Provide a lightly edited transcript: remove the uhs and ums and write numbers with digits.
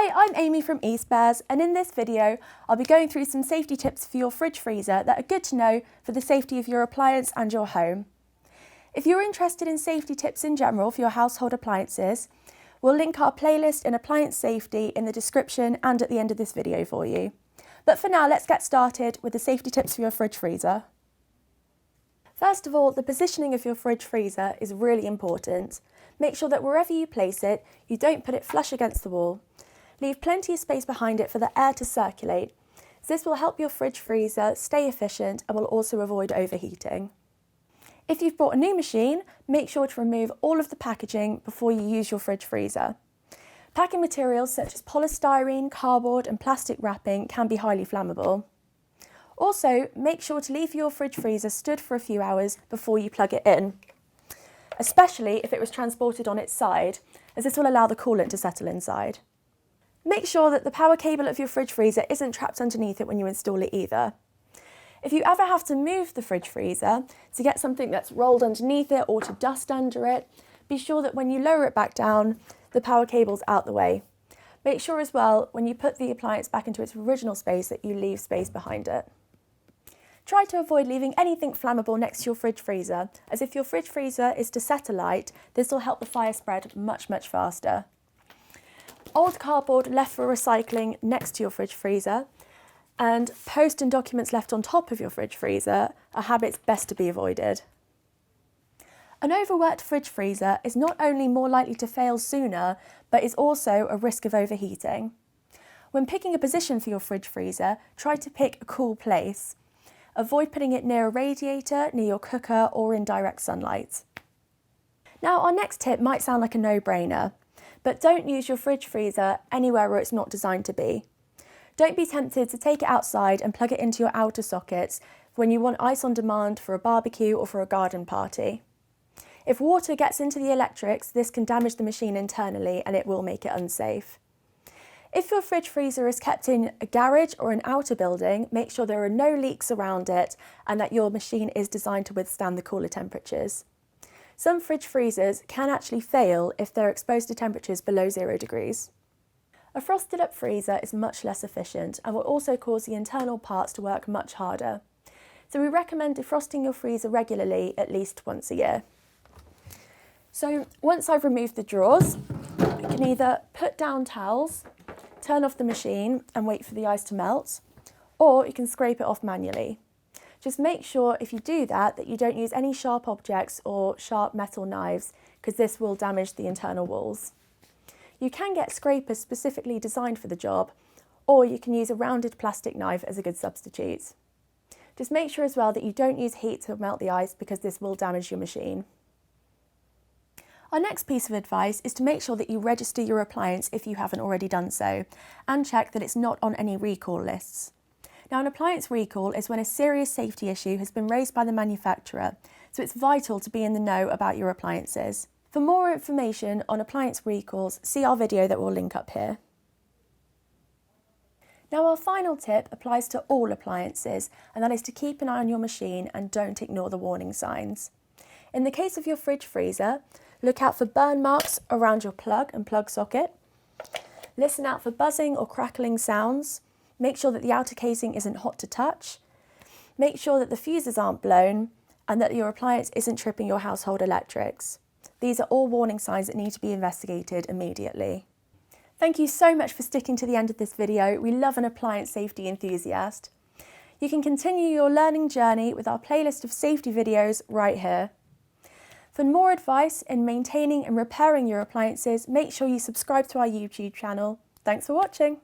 Hi, I'm Amy from eSpares, and in this video I'll be going through some safety tips for your fridge freezer that are good to know for the safety of your appliance and your home. If you're interested in safety tips in general for your household appliances, we'll link our playlist in appliance safety in the description and at the end of this video for you. But for now, let's get started with the safety tips for your fridge freezer. First of all, the positioning of your fridge freezer is really important. Make sure that wherever you place it, you don't put it flush against the wall. Leave plenty of space behind it for the air to circulate. This will help your fridge freezer stay efficient and will also avoid overheating. If you've bought a new machine, make sure to remove all of the packaging before you use your fridge freezer. Packing materials such as polystyrene, cardboard and plastic wrapping can be highly flammable. Also, make sure to leave your fridge freezer stood for a few hours before you plug it in, especially if it was transported on its side, as this will allow the coolant to settle inside. Make sure that the power cable of your fridge freezer isn't trapped underneath it when you install it either. If you ever have to move the fridge freezer to get something that's rolled underneath it or to dust under it, be sure that when you lower it back down, the power cable's out the way. Make sure as well, when you put the appliance back into its original space, that you leave space behind it. Try to avoid leaving anything flammable next to your fridge freezer, as if your fridge freezer is to set alight, this will help the fire spread much faster. Old cardboard left for recycling next to your fridge freezer and post and documents left on top of your fridge freezer are habits best to be avoided. An overworked fridge freezer is not only more likely to fail sooner, but is also a risk of overheating. When picking a position for your fridge freezer, try to pick a cool place. Avoid putting it near a radiator, near your cooker or in direct sunlight. Now, our next tip might sound like a no-brainer, but don't use your fridge freezer anywhere where it's not designed to be. Don't be tempted to take it outside and plug it into your outer sockets when you want ice on demand for a barbecue or for a garden party. If water gets into the electrics, this can damage the machine internally and it will make it unsafe. If your fridge freezer is kept in a garage or an outer building, make sure there are no leaks around it and that your machine is designed to withstand the cooler temperatures. Some fridge freezers can actually fail if they're exposed to temperatures below 0 degrees. A frosted up freezer is much less efficient and will also cause the internal parts to work much harder. So we recommend defrosting your freezer regularly, at least once a year. So once I've removed the drawers, you can either put down towels, turn off the machine and wait for the ice to melt, or you can scrape it off manually. Just make sure if you do that you don't use any sharp objects or sharp metal knives, because this will damage the internal walls. You can get scrapers specifically designed for the job, or you can use a rounded plastic knife as a good substitute. Just make sure as well that you don't use heat to melt the ice, because this will damage your machine. Our next piece of advice is to make sure that you register your appliance if you haven't already done so, and check that it's not on any recall lists. Now, an appliance recall is when a serious safety issue has been raised by the manufacturer, so it's vital to be in the know about your appliances. For more information on appliance recalls, see our video that we'll link up here. Now, our final tip applies to all appliances, and that is to keep an eye on your machine and don't ignore the warning signs. In the case of your fridge freezer, look out for burn marks around your plug and plug socket. Listen out for buzzing or crackling sounds. Make sure that the outer casing isn't hot to touch. Make sure that the fuses aren't blown and that your appliance isn't tripping your household electrics. These are all warning signs that need to be investigated immediately. Thank you so much for sticking to the end of this video. We love an appliance safety enthusiast. You can continue your learning journey with our playlist of safety videos right here. For more advice in maintaining and repairing your appliances, make sure you subscribe to our YouTube channel. Thanks for watching.